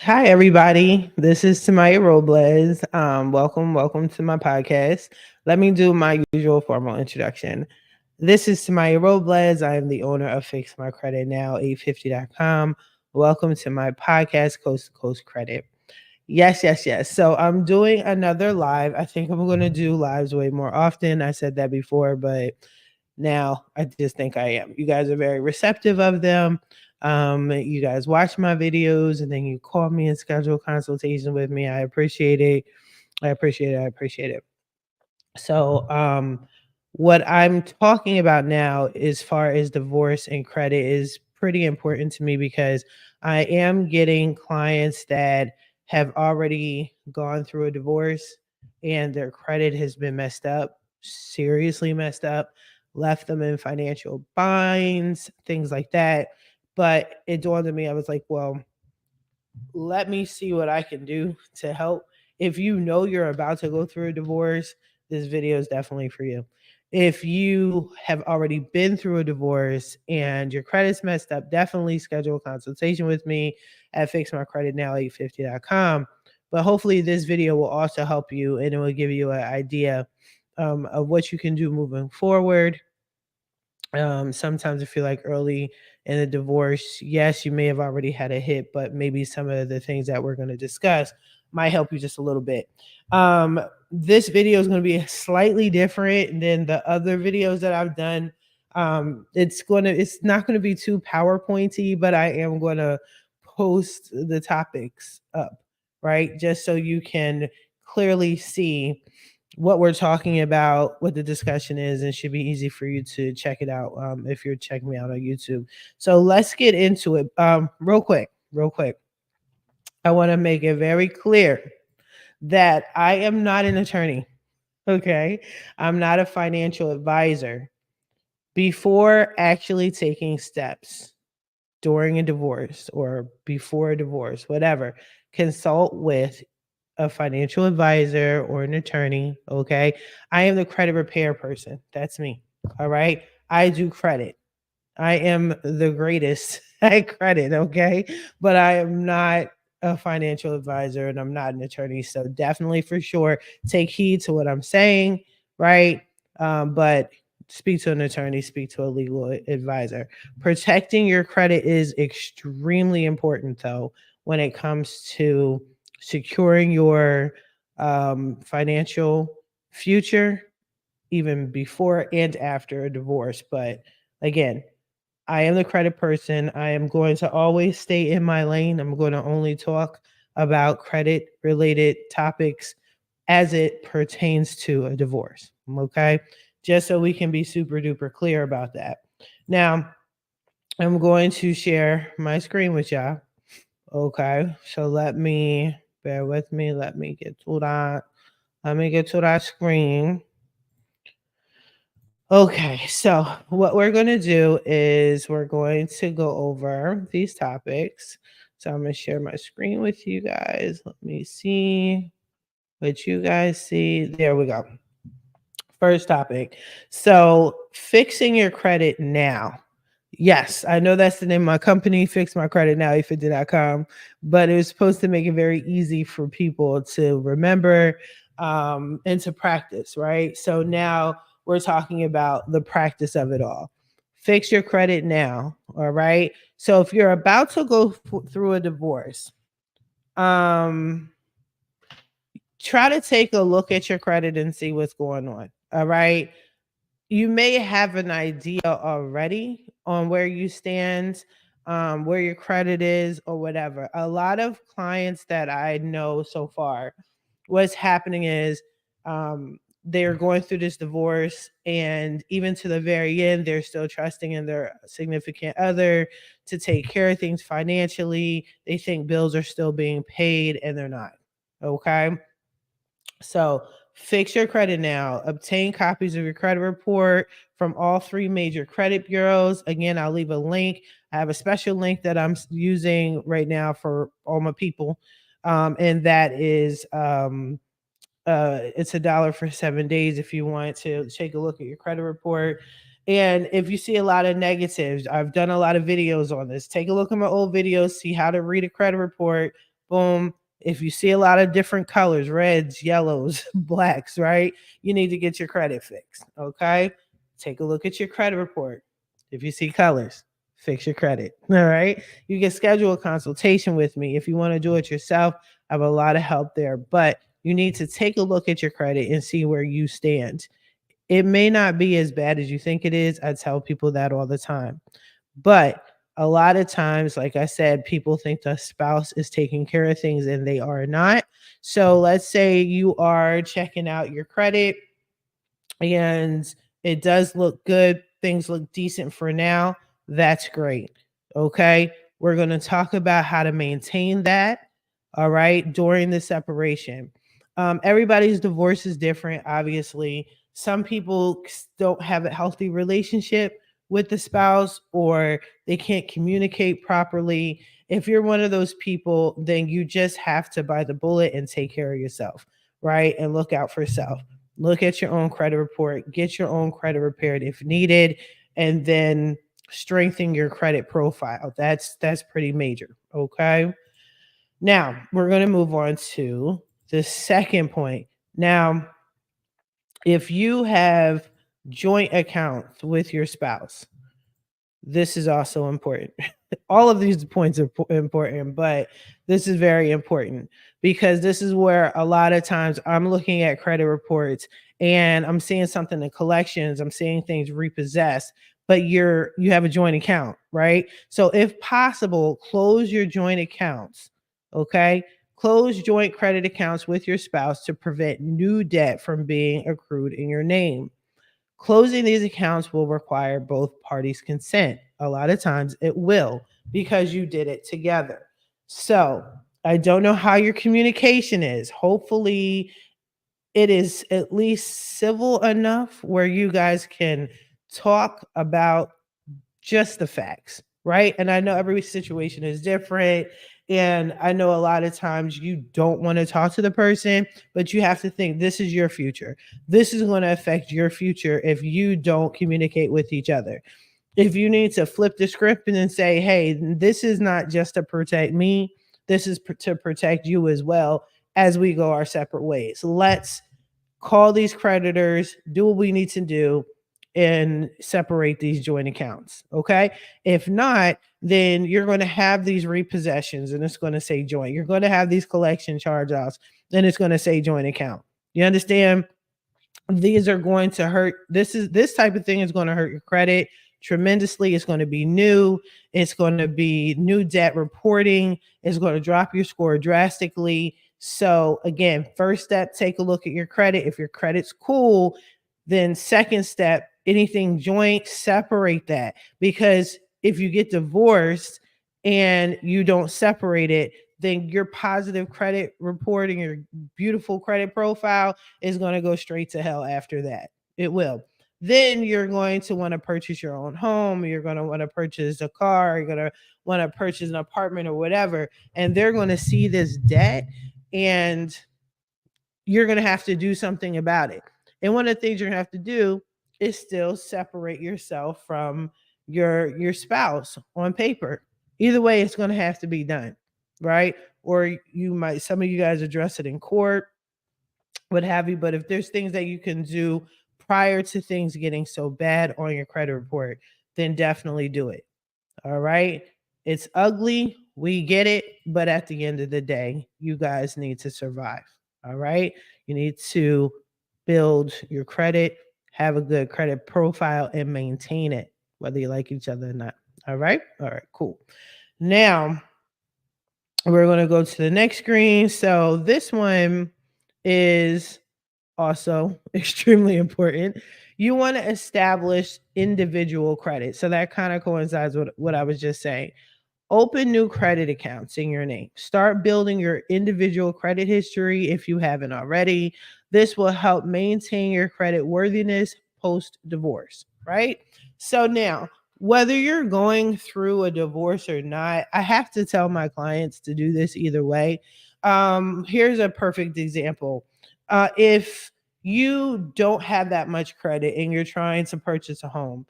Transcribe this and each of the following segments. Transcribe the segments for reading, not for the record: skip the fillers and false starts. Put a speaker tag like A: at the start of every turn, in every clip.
A: Hi, everybody. This is Tamiya Robles. Welcome to my podcast. Let me do my usual formal introduction. This is Tamiya Robles. I am the owner of Fix My Credit Now, 850.com. Welcome to my podcast, Coast to Coast Credit. Yes. So I'm doing another live. I think I'm going to do lives way more often. I said that before, but now I just think I am. You guys are very receptive of them. You guys watch my videos and then you call me and schedule consultation with me. I appreciate it. I appreciate it. So, what I'm talking about now, as far as divorce and credit, is pretty important to me because I am getting clients that have already gone through a divorce and their credit has been messed up, seriously messed up, left them in financial binds, things like that. But it dawned on me, I was like, well, let me see what I can do to help. If you know you're about to go through a divorce, this video is definitely for you. If you have already been through a divorce and your credit's messed up, definitely schedule a consultation with me at fixmycreditnow850.com. But hopefully, this video will also help you and it will give you an idea of what you can do moving forward. Sometimes I feel like early in the divorce, yes, you may have already had a hit, but maybe some of the things that we're going to discuss might help you just a little bit. Um, this video is going to be slightly different than the other videos that I've done. It's not going to be too PowerPointy, but I am going to post the topics up, right? Just so you can clearly see what we're talking about, what the discussion is, and should be easy for you to check it out if you're checking me out on YouTube. So let's get into it. Real quick. I want to make it very clear that I am not an attorney. Okay. I'm not a financial advisor. Before actually taking steps during a divorce or before a divorce, whatever, consult with a financial advisor or an attorney. Okay. I am the credit repair person. That's me. All right. I do credit. I am the greatest at credit. Okay. But I am not a financial advisor and I'm not an attorney. So definitely for sure take heed to what I'm saying. Right. But speak to an attorney, speak to a legal advisor. Protecting your credit is extremely important, though, when it comes to securing your financial future, even before and after a divorce. But again, I am the credit person. I am going to always stay in my lane. I'm going to only talk about credit related topics as it pertains to a divorce. Okay. Just so we can be super duper clear about that. Now, I'm going to share my screen with y'all. Okay. So bear with me. Let me get to that. Let me get to that screen. Okay, so what we're going to do is we're going to go over these topics. So I'm going to share my screen with you guys. Let me see what you guys see. There we go. First topic. So, fixing your credit now. Yes, I know that's the name of my company, Fix My Credit Now, 850.com, but it was supposed to make it very easy for people to remember and to practice, right? So now we're talking about the practice of it all. Fix your credit now, all right? So if you're about to go through a divorce, um, try to take a look at your credit and see what's going on, all right? You may have an idea already on where you stand, where your credit is, or whatever. A lot of clients that I know so far, what's happening is they're going through this divorce, and even to the very end, they're still trusting in their significant other to take care of things financially. They think bills are still being paid, and they're not. Okay. So fix your credit now. Obtain copies of your credit report from all three major credit bureaus. Again, I'll leave a link. I have a special link that I'm using right now for all my people. And that is it's $1 for 7 days if you want to take a look at your credit report. And if you see a lot of negatives, I've done a lot of videos on this. Take a look at my old videos, see how to read a credit report, Boom. If you see a lot of different colors, reds, yellows, blacks, right? You need to get your credit fixed. Okay. Take a look at your credit report. If you see colors, fix your credit. All right. You can schedule a consultation with me. If you want to do it yourself, I have a lot of help there, but you need to take a look at your credit and see where you stand. It may not be as bad as you think it is. I tell people that all the time. But a lot of times, like I said, people think the spouse is taking care of things and they are not. So let's say you are checking out your credit and it does look good. Things look decent for now. That's great. Okay. We're going to talk about how to maintain that. All right. During the separation. Everybody's divorce is different, obviously. Some people don't have a healthy relationship with the spouse or they can't communicate properly. If you're one of those people, then you just have to bite the bullet and take care of yourself, right? And look out for self. Look at your own credit report, get your own credit repaired if needed, and then strengthen your credit profile. That's pretty major. Okay. Now we're going to move on to the second point. Now, if you have joint accounts with your spouse, this is also important. All of these points are important, but this is very important because this is where a lot of times I'm looking at credit reports and I'm seeing something in collections, I'm seeing things repossessed, but you have a joint account, right? So if possible, close your joint accounts. Okay? Close joint credit accounts with your spouse to prevent new debt from being accrued in your name. Closing these accounts will require both parties' consent. A lot of times it will because you did it together. So I don't know how your communication is. Hopefully, it is at least civil enough where you guys can talk about just the facts, right? And I know every situation is different. And I know a lot of times you don't want to talk to the person, but you have to think this is your future. This is going to affect your future if you don't communicate with each other. If you need to flip the script and then say, hey, this is not just to protect me, this is to protect you as well as we go our separate ways. Let's call these creditors, do what we need to do, and separate these joint accounts. Okay. If not, then you're going to have these repossessions and it's going to say joint. You're going to have these collection charge offs and it's going to say joint account. You understand? These are going to hurt. This type of thing is going to hurt your credit tremendously. It's going to be new. It's going to be new debt reporting. It's going to drop your score drastically. So again, first step, take a look at your credit. If your credit's cool, then second step, anything joint, separate that. Because if you get divorced and you don't separate it, then your positive credit report and your beautiful credit profile is going to go straight to hell after that. It will. Then you're going to want to purchase your own home. You're going to want to purchase a car. You're going to want to purchase an apartment or whatever. And they're going to see this debt and you're going to have to do something about it. And one of the things you're going to have to do is still separate yourself from your spouse on paper. Either way, it's going to have to be done, right? Or you might, some of you guys address it in court, what have you. But if there's things that you can do prior to things getting so bad on your credit report, then definitely do it. All right. It's ugly. We get it. But at the end of the day, you guys need to survive. All right. You need to build your credit, have a good credit profile, and maintain it, whether you like each other or not. All right. All right. Cool. Now, we're going to go to the next screen. So this one is also extremely important. You want to establish individual credit. So that kind of coincides with what I was just saying. Open new credit accounts in your name. Start building your individual credit history if you haven't already. This will help maintain your credit worthiness post divorce, right? So now, whether you're going through a divorce or not, I have to tell my clients to do this either way. Here's a perfect example. If you don't have that much credit and you're trying to purchase a home,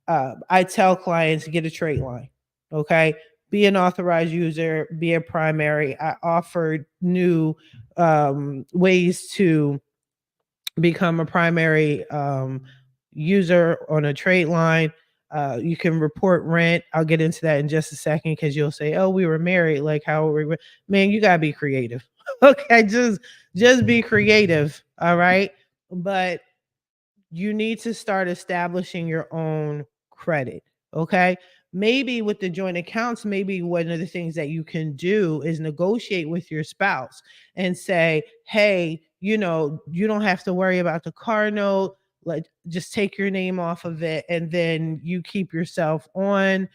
A: I tell clients get a trade line. Okay. be an authorized user, be a primary. I offered new ways to become a primary user on a trade line. You can report rent. I'll get into that in just a second because you'll say, "Oh, we were married. Like, how were we?" Man, you gotta be creative. Okay, just be creative. All right, but you need to start establishing your own credit. Okay. Maybe with the joint accounts, maybe one of the things that you can do is negotiate with your spouse and say, hey, you don't have to worry about the car note. Like, just take your name off of it and then you keep yourself on.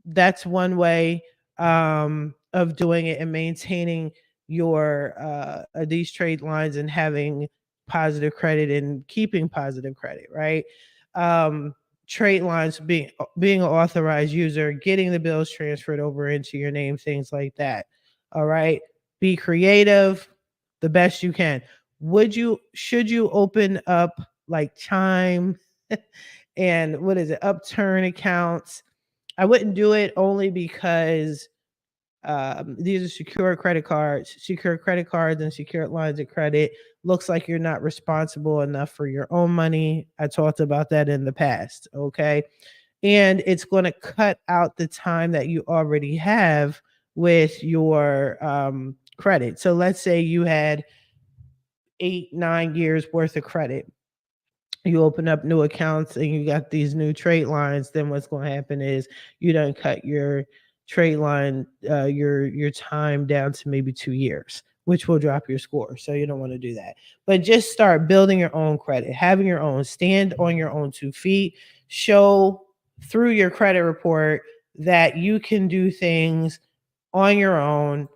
A: That's one way of doing it and maintaining your these trade lines and having positive credit and keeping positive credit, right? um Trade lines, being an authorized user, getting the bills transferred over into your name, things like that. All right, be creative the best you can. Should you open up like Chime and what is it, Upturn accounts? I wouldn't do it only because these are secure credit cards and secured lines of credit. Looks like you're not responsible enough for your own money. I talked about that in the past. Okay. And it's going to cut out the time that you already have with your credit. So let's say you had 8, 9 years worth of credit. You open up new accounts and you got these new trade lines. Then what's going to happen is you don't cut your trade line, your time down to maybe 2 years, which will drop your score. So you don't want to do that. But just start building your own credit, having your own, stand on your own 2 feet, show through your credit report that you can do things on your own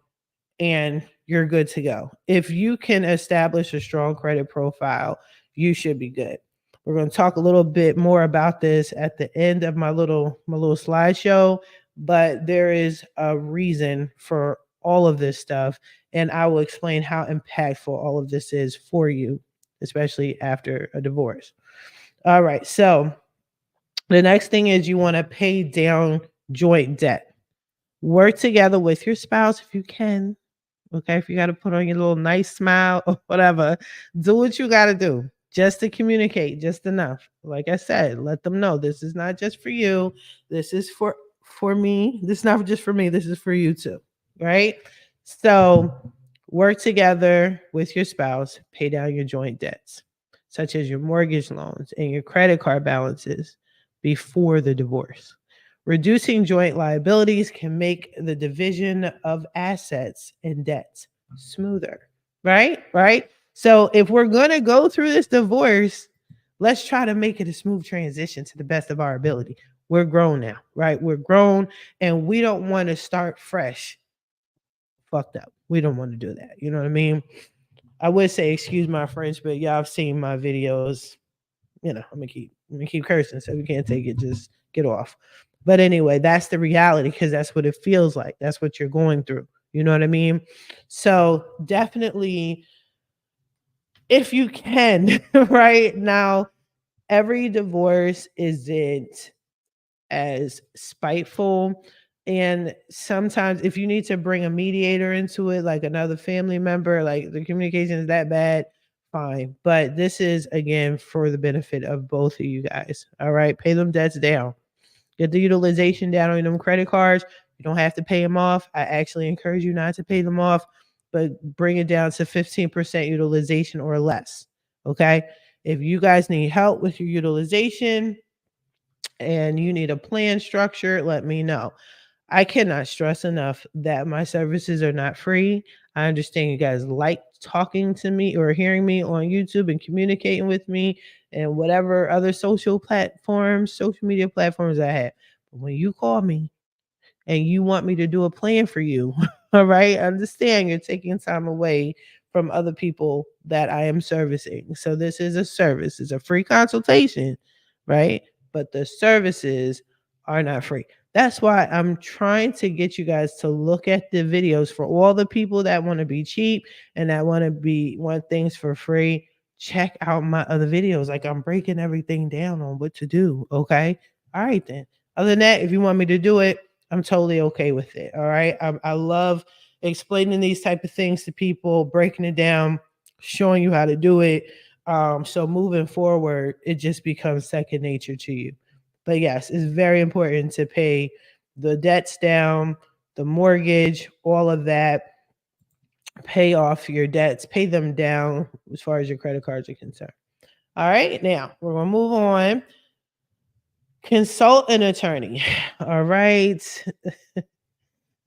A: and you're good to go. If you can establish a strong credit profile, you should be good. We're going to talk a little bit more about this at the end of my little slideshow, but there is a reason for all of this stuff, and I will explain how impactful all of this is for you, especially after a divorce. All right, so the next thing is you want to pay down joint debt. Work together with your spouse if you can. Okay, if you got to put on your little nice smile or whatever, do what you got to do just to communicate just enough. Like I said, let them know this is not just for you. This is for me. This is not just for me. This is for you too. Right? So, work together with your spouse, pay down your joint debts, such as your mortgage loans and your credit card balances before the divorce. Reducing joint liabilities can make the division of assets and debts smoother, right? Right? So if we're going to go through this divorce, let's try to make it a smooth transition to the best of our ability. We're grown now, right? We're grown and we don't want to start fresh fucked up. We don't want to do that. You know what I mean? I would say excuse my French, but y'all have seen my videos. I'm gonna keep cursing, so if you can't take it, just get off. But anyway, that's the reality because that's what it feels like. That's what you're going through. You know what I mean? So definitely, if you can, right now, every divorce isn't as spiteful. And sometimes, if you need to bring a mediator into it, like another family member, like the communication is that bad, fine. But this is, again, for the benefit of both of you guys. All right. Pay them debts down. Get the utilization down on them credit cards. You don't have to pay them off. I actually encourage you not to pay them off, but bring it down to 15% utilization or less. Okay. If you guys need help with your utilization, and you need a plan structure, let me know. I cannot stress enough that my services are not free. I understand you guys like talking to me or hearing me on YouTube and communicating with me and whatever other social media platforms I have. But when you call me and you want me to do a plan for you, all right, understand you're taking time away from other people that I am servicing. So this is a service, it's a free consultation, right? But the services are not free. That's why I'm trying to get you guys to look at the videos for all the people that want to be cheap and that want things for free. Check out my other videos. Like, I'm breaking everything down on what to do. Okay. All right then. Other than that, if you want me to do it, I'm totally okay with it. All right. I love explaining these type of things to people, breaking it down, showing you how to do it. So moving forward, it just becomes second nature to you. But yes, it's very important to pay the debts down, the mortgage, all of that, pay off your debts, pay them down as far as your credit cards are concerned. All right, now we're gonna move on. Consult an attorney. All right.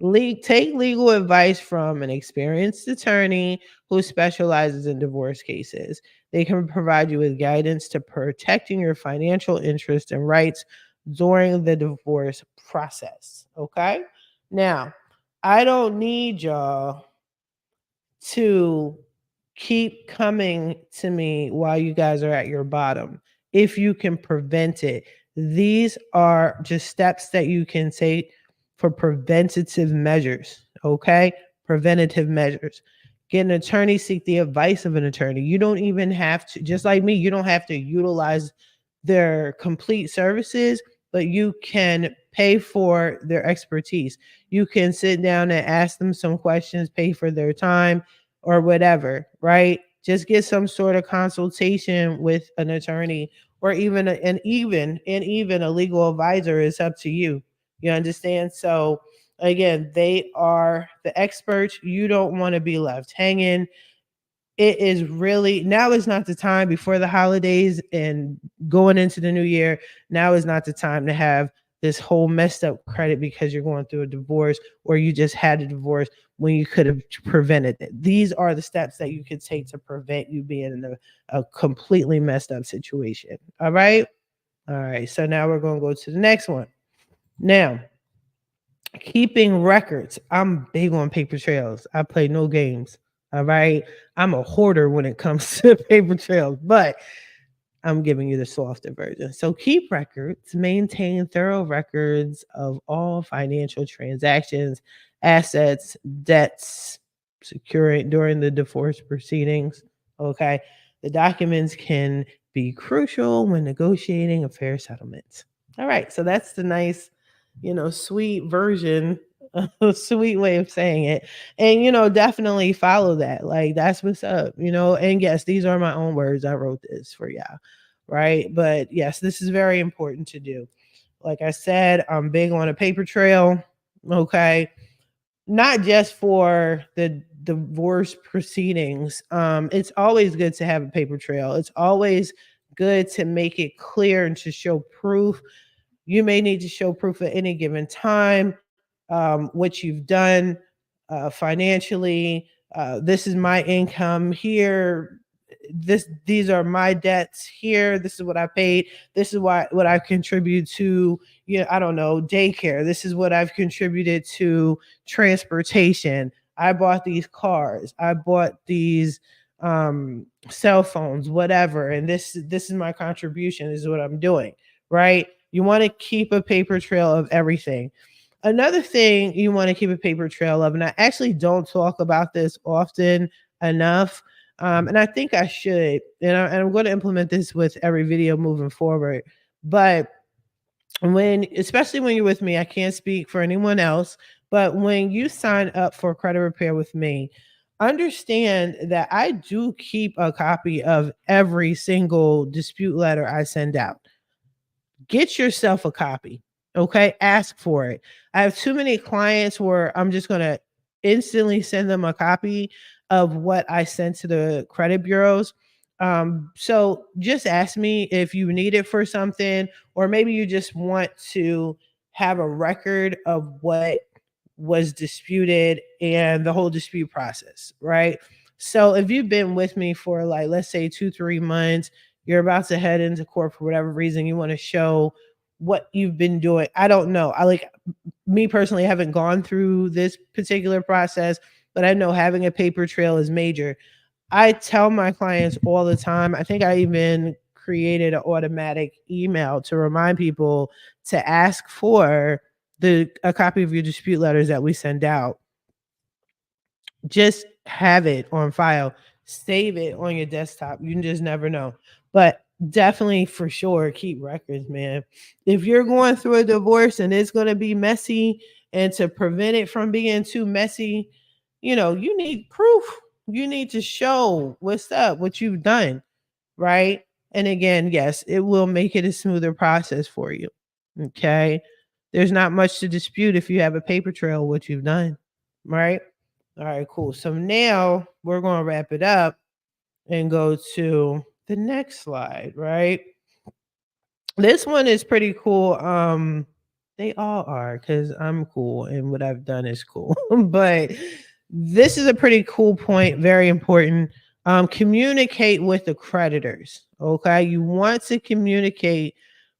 A: Take legal advice from an experienced attorney who specializes in divorce cases. They can provide you with guidance to protecting your financial interests and rights during the divorce process. Okay. Now, I don't need y'all to keep coming to me while you guys are at your bottom. If you can prevent it, these are just steps that you can take for preventative measures. Okay. Preventative measures. Get an attorney, seek the advice of an attorney. You don't even have to, just like me, you don't have to utilize their complete services, but you can pay for their expertise. You can sit down and ask them some questions, pay for their time or whatever, right? Just get some sort of consultation with an attorney or even even a legal advisor. Is up to you. You understand? So again, they are the experts. You don't want to be left hanging. It is really, now is not the time before the holidays and going into the new year. Now is not the time to have this whole messed up credit because you're going through a divorce or you just had a divorce when you could have prevented it. These are the steps that you could take to prevent you being in a completely messed up situation. All right. All right. So now we're going to go to the next one. Now, keeping records. I'm big on paper trails. I play no games. All right. I'm a hoarder when it comes to paper trails, but I'm giving you the softer version. So keep records, maintain thorough records of all financial transactions, assets, debts, securing during the divorce proceedings. Okay. The documents can be crucial when negotiating a fair settlement. All right. So that's the nice, sweet version, a sweet way of saying it. And, definitely follow that. Like, that's what's up, And yes, these are my own words. I wrote this for y'all. Right. But yes, this is very important to do. Like I said, I'm big on a paper trail. Okay. Not just for the divorce proceedings. It's always good to have a paper trail. It's always good to make it clear and to show proof. You may need to show proof at any given time, what you've done financially. This is my income here. These are my debts here. This is what I paid. This is what I contribute to. I don't know, daycare. This is what I've contributed to transportation. I bought these cars. I bought these cell phones, whatever. And this is my contribution. This is what I'm doing. Right? You want to keep a paper trail of everything. Another thing you want to keep a paper trail of, and I actually don't talk about this often enough, and I think I should, and I'm going to implement this with every video moving forward. But especially when you're with me, I can't speak for anyone else, but when you sign up for credit repair with me, understand that I do keep a copy of every single dispute letter I send out. Get yourself a copy. Okay. Ask for it. I have too many clients where I'm just going to instantly send them a copy of what I sent to the credit bureaus. So just ask me if you need it for something, or maybe you just want to have a record of what was disputed and the whole dispute process, right? So if you've been with me for, like, let's say 2-3 months, you're about to head into court for whatever reason, you want to show what you've been doing. I don't know. Me personally, haven't gone through this particular process, but I know having a paper trail is major. I tell my clients all the time. I think I even created an automatic email to remind people to ask for a copy of your dispute letters that we send out. Just have it on file. Save it on your desktop. You just never know. But definitely for sure keep records, man. If you're going through a divorce and it's going to be messy, and to prevent it from being too messy, you need proof. You need to show what's up, what you've done, right? And again, yes, it will make it a smoother process for you. Okay. There's not much to dispute if you have a paper trail what you've done, right? All right, cool. So now we're going to wrap it up and go to the next slide, right? This one is pretty cool. They all are because I'm cool and what I've done is cool. But this is a pretty cool point, very important. Communicate with the creditors. Okay. You want to communicate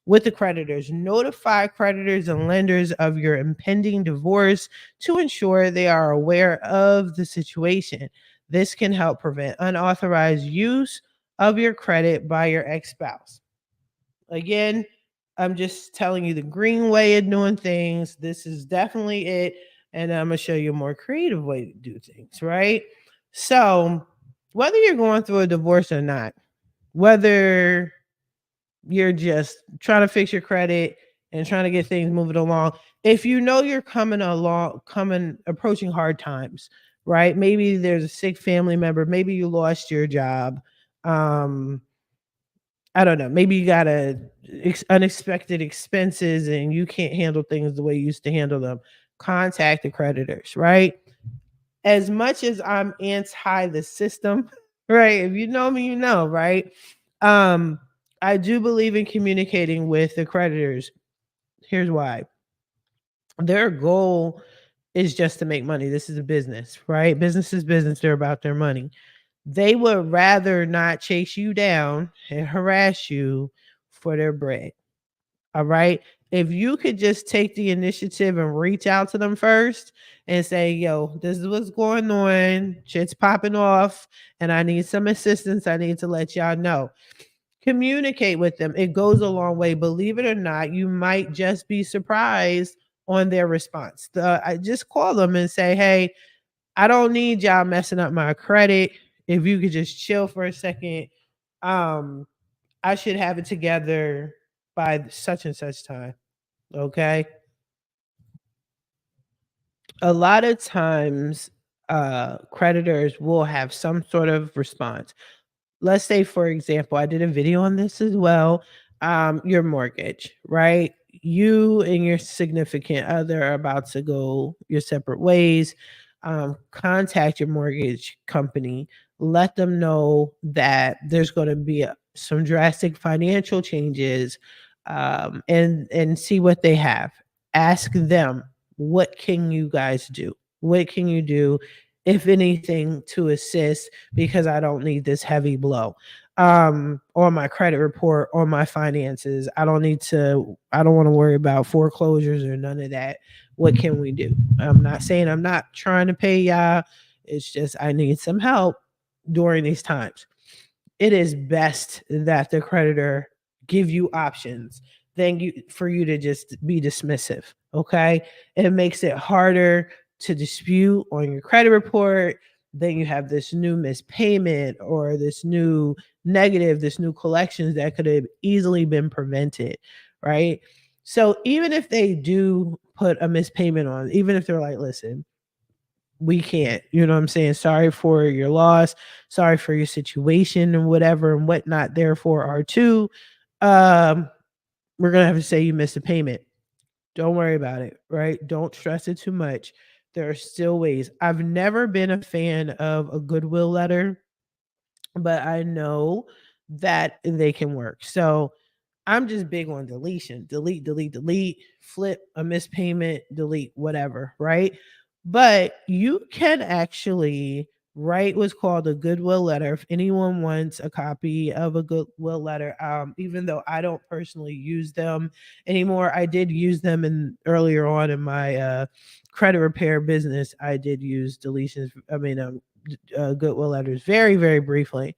A: with the creditors. Notify creditors and lenders of your impending divorce to ensure they are aware of the situation. This can help prevent unauthorized use of your credit by your ex spouse. Again, I'm just telling you the green way of doing things. This is definitely it. And I'm going to show you a more creative way to do things, right? So, whether you're going through a divorce or not, whether you're just trying to fix your credit and trying to get things moving along, if you know you're approaching hard times, right? Maybe there's a sick family member, maybe you lost your job. I don't know. Maybe you got unexpected expenses and you can't handle things the way you used to handle them. Contact the creditors, right? As much as I'm anti the system, right? If you know me, you know, right? Um, I do believe in communicating with the creditors. Here's why. Their goal is just to make money. This is a business, right? Business is business. They're about their money. They would rather not chase you down and harass you for their bread. All right. If you could just take the initiative and reach out to them first and say, yo, this is what's going on. Shit's popping off and I need some assistance. I need to let y'all know. Communicate with them. It goes a long way. Believe it or not, you might just be surprised on their response. I just call them and say, hey, I don't need y'all messing up my credit. If you could just chill for a second, um, I should have it together by such and such time. Okay. A lot of times, creditors will have some sort of response. Let's say, for example, I did a video on this as well. Your mortgage, right? You and your significant other are about to go your separate ways. Contact your mortgage company. Let them know that there's going to be some drastic financial changes, and see what they have. Ask them, what can you guys do? What can you do, if anything, to assist? Because I don't need this heavy blow on my credit report, on my finances. I don't want to worry about foreclosures or none of that. What can we do? I'm not saying I'm not trying to pay y'all. It's just I need some help during these times. It is best that the creditor give you options than for you to just be dismissive. Okay. It makes it harder to dispute on your credit report. Then you have this new missed payment or this new negative, this new collections that could have easily been prevented. Right. So even if they do put a missed payment on, even if they're like, listen, we can't, you know what I'm saying? Sorry for your loss, sorry for your situation and whatever and whatnot. Therefore, R2, um, we're gonna have to say you missed a payment. Don't worry about it, right? Don't stress it too much. There are still ways. I've never been a fan of a goodwill letter, but I know that they can work. So I'm just big on deletion. Delete, delete, delete, flip a missed payment, delete, whatever, right? But you can actually write what's called a goodwill letter. If anyone wants a copy of a goodwill letter, even though I don't personally use them anymore, I did use them in earlier on in my credit repair business. I did use deletions. Goodwill letters very, very briefly.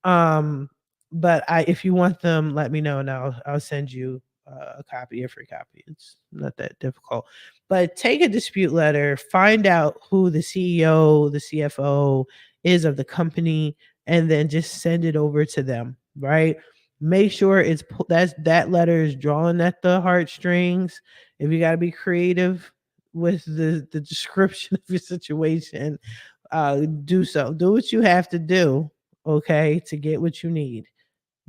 A: Um, but if you want them, let me know and I'll send you a copy, a free copy. It's not that difficult. But take a dispute letter, find out who the CEO, the CFO is of the company, and then just send it over to them, right? Make sure that letter is drawn at the heartstrings. If you got to be creative with the description of your situation, do so. Do what you have to do, okay, to get what you need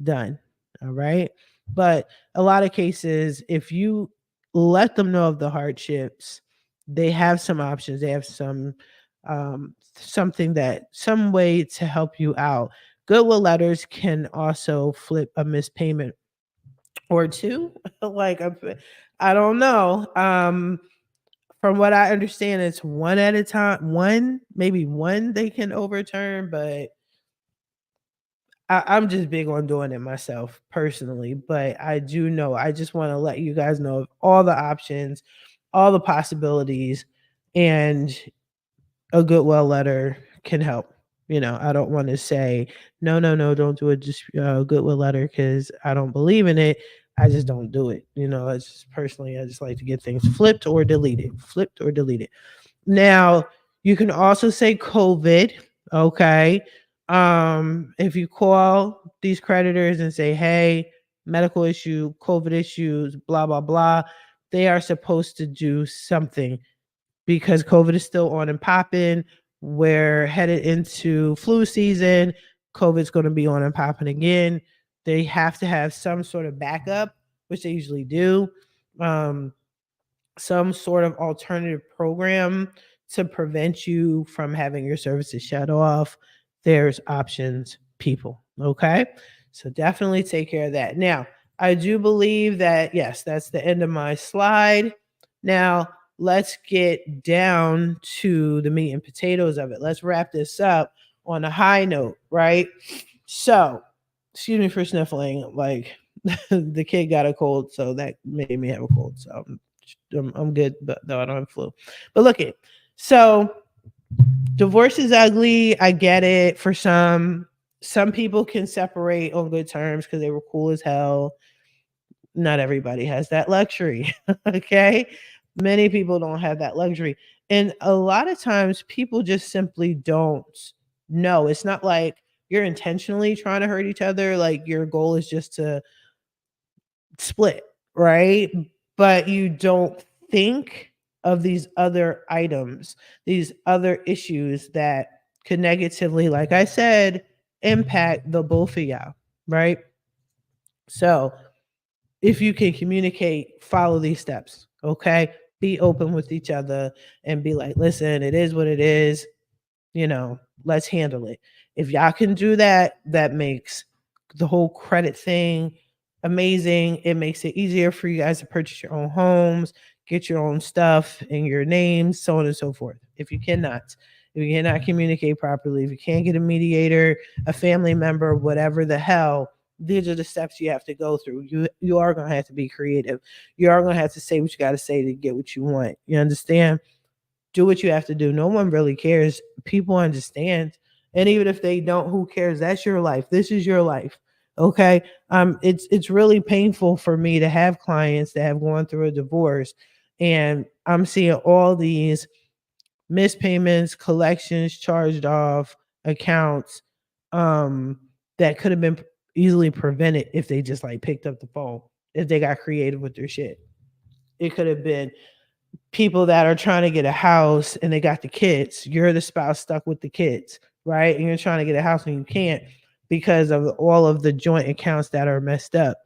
A: done. All right. But a lot of cases, if you let them know of the hardships, they have some options. They have some way to help you out. Goodwill letters can also flip a missed payment or two. like I don't know. From what I understand, it's one at a time. Maybe one they can overturn, but I'm just big on doing it myself personally, but I do know. I just want to let you guys know of all the options, all the possibilities, and a goodwill letter can help. I don't want to say no, no, no, don't do it. Just goodwill letter because I don't believe in it. I just don't do it. It's just personally, I just like to get things flipped or deleted. Now, you can also say COVID, okay? If you call these creditors and say, "Hey, medical issue, COVID issues, blah blah blah," they are supposed to do something because COVID is still on and popping. We're headed into flu season. COVID's going to be on and popping again. They have to have some sort of backup, which they usually do. Um, some sort of alternative program to prevent you from having your services shut off. There's options, people. Okay. So definitely take care of that. Now, I do believe that, yes, that's the end of my slide. Now, let's get down to the meat and potatoes of it. Let's wrap this up on a high note, right? So, excuse me for sniffling. Like, the kid got a cold, so that made me have a cold. So I'm good, but though I don't have flu. But look it. So divorce is ugly. I get it. For some people can separate on good terms because they were cool as hell. Not everybody has that luxury. Okay. Many people don't have that luxury. And a lot of times people just simply don't know. It's not like you're intentionally trying to hurt each other. Like your goal is just to split, right? But you don't think of these other items, these other issues that could negatively, like I said, impact the both of y'all, right? So if you can communicate, follow these steps, okay? Be open with each other and be like, listen, it is what it is, let's handle it. If y'all can do that, that makes the whole credit thing amazing. It makes it easier for you guys to purchase your own homes, get your own stuff in your names, so on and so forth. If you cannot communicate properly, if you can't get a mediator, a family member, whatever the hell, these are the steps you have to go through. You are going to have to be creative. You are going to have to say what you got to say to get what you want. You understand? Do what you have to do. No one really cares. People understand. And even if they don't, who cares? That's your life. This is your life. Okay. It's really painful for me to have clients that have gone through a divorce and I'm seeing all these missed payments, collections, charged off accounts, that could have been easily prevented if they just like picked up the phone, if they got creative with their shit. It could have been people that are trying to get a house and they got the kids. You're the spouse stuck with the kids, right? And you're trying to get a house and you can't because of all of the joint accounts that are messed up,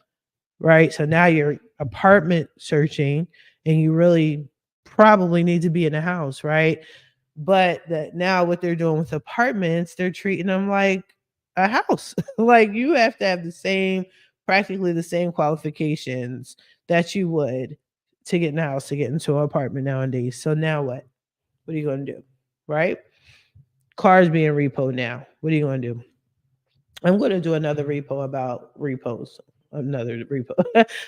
A: right? So now you're apartment searching and you really probably need to be in a house, right? But that now what they're doing with apartments, they're treating them like a house. Like you have to have practically the same qualifications that you would to get in a house, to get into an apartment nowadays. So now what? What are you going to do? Right? Cars being repo now. What are you going to do? I'm going to do another repo about repos. Another repo.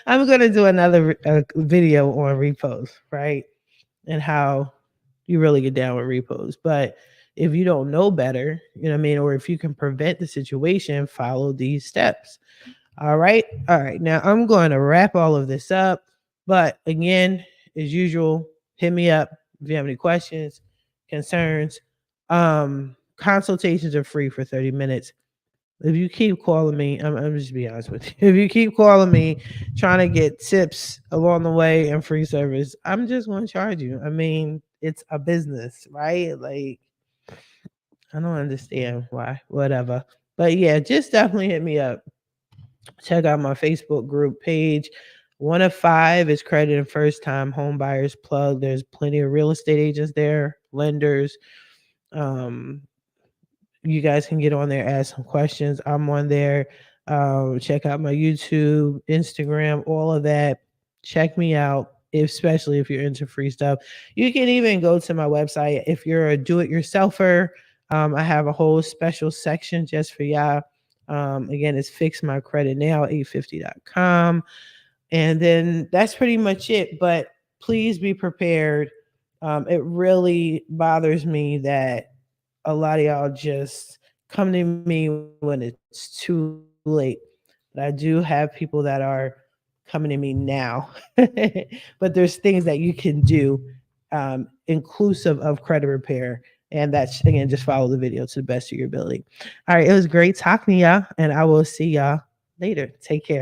A: I'm going to do another video on repos, right? And how you really get down with repos. But if you don't know better, you know what I mean, or if you can prevent the situation, follow these steps. All right. All right. Now I'm going to wrap all of this up. But again, as usual, hit me up if you have any questions, concerns. Consultations are free for 30 minutes. If you keep calling me, I'm just be honest with you. If you keep calling me trying to get tips along the way and free service, I'm just going to charge you. I mean, it's a business, right? Like, I don't understand why, whatever. But yeah, just definitely hit me up. Check out my Facebook group page. One of five is credit and first time home buyers plug. There's plenty of real estate agents there, lenders. Um, you guys can get on there, ask some questions. I'm on there. Check out my YouTube, Instagram, all of that. Check me out, especially if you're into free stuff. You can even go to my website if you're a do-it-yourselfer. I have a whole special section just for y'all. Again, it's fixmycreditnow850.com. And then that's pretty much it. But please be prepared. It really bothers me that a lot of y'all just come to me when it's too late. But I do have people that are coming to me now. But there's things that you can do, inclusive of credit repair. And that's, again, just follow the video to the best of your ability. All right. It was great talking to y'all, and I will see y'all later. Take care.